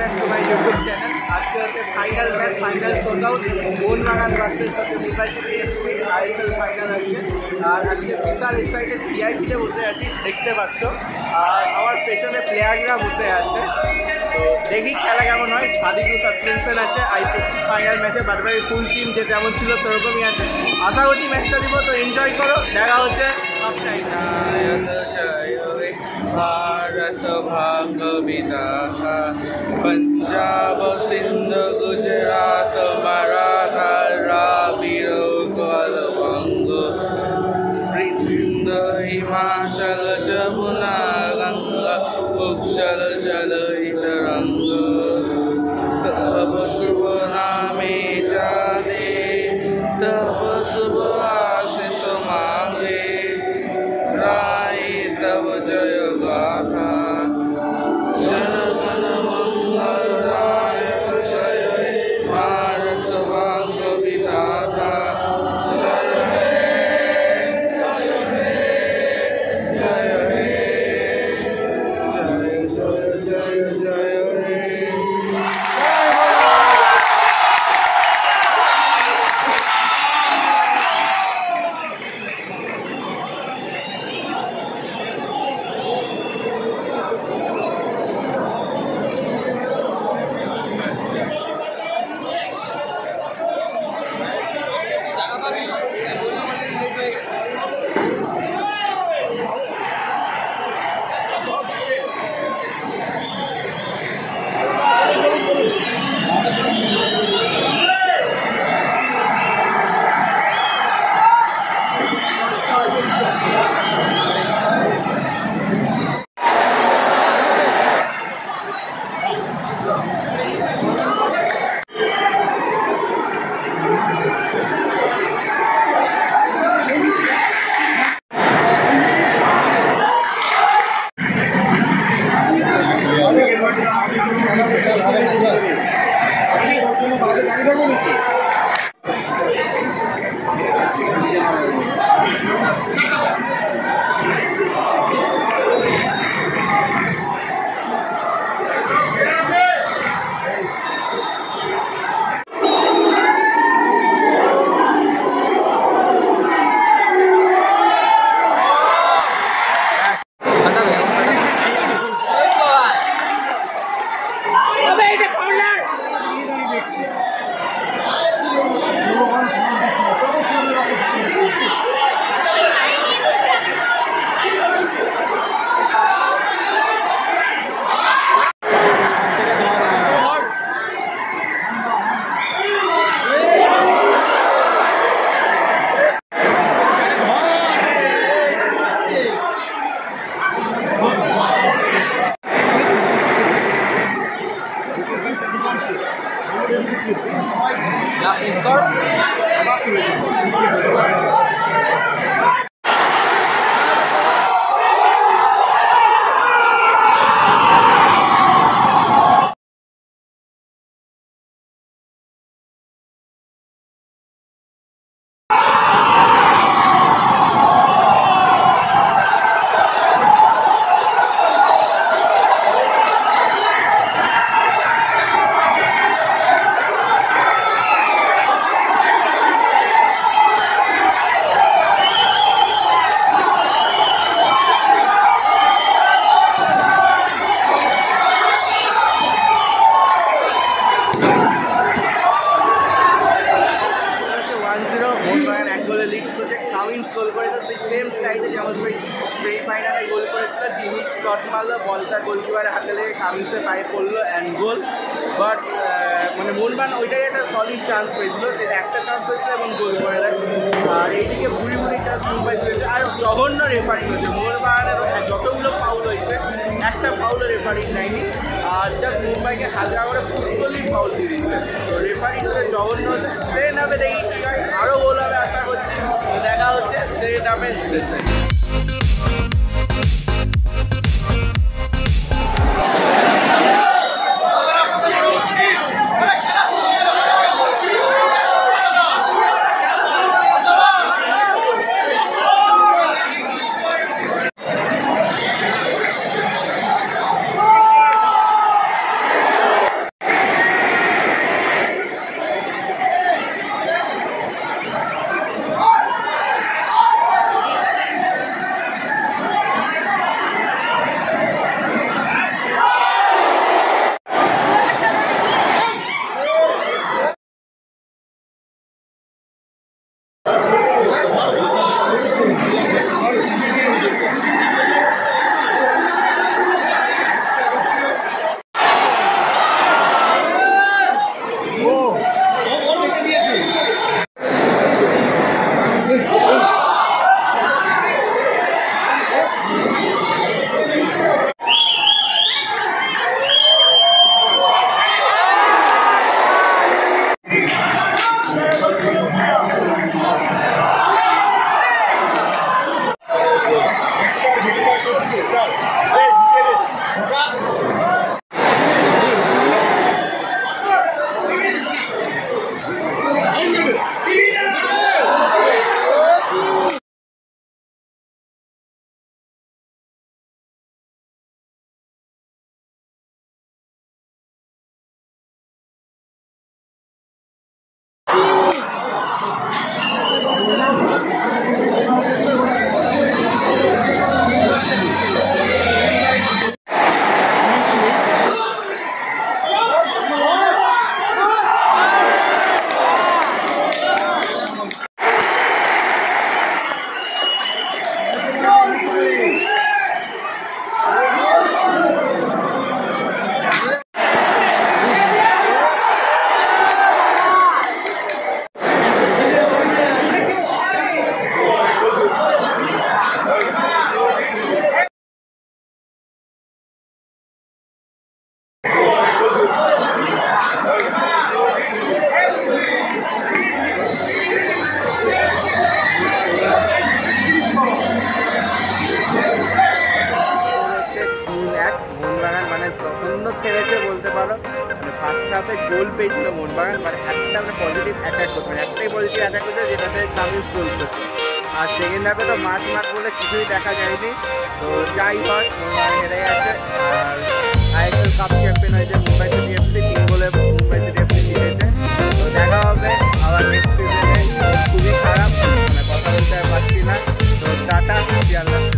Back to my YouTube channel. আজকে হচ্ছে final match, final শোট out, Mohun Bagan versus হচ্ছে Mumbai city FC ISL final আজকে। আর আজকে বিশাল এক্সাইটেড, ভিআইপিতে বসে আছি, দেখতে পাচ্ছ। আর আমার পেছনে প্লেয়াররা বসে আছে, তো দেখি খেলা কেমন হয়। সাদিকু সাসপেনশন আছে আইপিএল ফাইনাল ম্যাচে, বারবার ফুল টিম যে যেমন ছিল সেরকমই আছে। আশা করছি ম্যাচটা দিব, তো এনজয় করো। দেখা হচ্ছে হাফ টাইম। भारत भाग विधाता पंजाब सिंध गुजरात मराठा द्राविड़ कालवंग वृंद हिमाचल जमुना गंगा उच्चल जलहित रंग तब शुभ नामे जाने तब शुभ आशिष मांगे राय तब जय गाथा जनगण मंगलदायक जय हे भारत भाग्य विधाता जय हे जय हे जय हे जय जय जय जय हे। ফাইনালে গোল করেছিল, ডিমিক শট মারলো, বলটা গোলকিপারের হাতে লেগে কামিন্সের পায়ে পড়লো অ্যান্ড গোল। বাট মানে মোহনবাগান ওইটাই একটা সলিড চান্স পেয়েছিল, সেটা একটা চান্স হয়েছিল এবং গোল করে দেয়। আর এইদিকে ভুড়ি ভুড়ি চান্স মুম্বাই পেয়েছে। আর জঘন্য রেফারিং হয়েছে, মোহনবাগানের যতগুলো ফাউল হয়েছে একটা ফাউলও রেফারিং নেয়নি। আর জাস্ট মুম্বাইকে হালকা করে পুষ্কলি ফাউল দিয়ে দিচ্ছে, তো রেফারিং হচ্ছে জঘন্য হচ্ছে। সে নামে দেখি কী হয়, আরও গোল হবে আশা করছি। দেখা হচ্ছে সে নামে জিতেছে। বলতে পারো ফার্স্ট হাফে গোল পেয়েছিল মোহনবাগান, মানে একটা পজিটিভ অ্যাটাক করতে, একটাই পজিটিভ অ্যাটাক করছে যেটাতে কামিজ গোল করছে। আর সেকেন্ড হাফে তো মাঠ বলে কিছুই দেখা যায়নি। তো যাই হয় মোহনবাগান হেরে গেছে। আর ISL কাপ চ্যাম্পিয়ন হয়েছে মুম্বাই সিটি এফসি, 3 গোলে মুম্বাই সিটি এফসি জিতেছে। তো দেখা হবে আবার নেক্সট সিজনে। খুবই খারাপ, মানে কথা বলতে পারছি না। তো টাটা, আল্লাহ।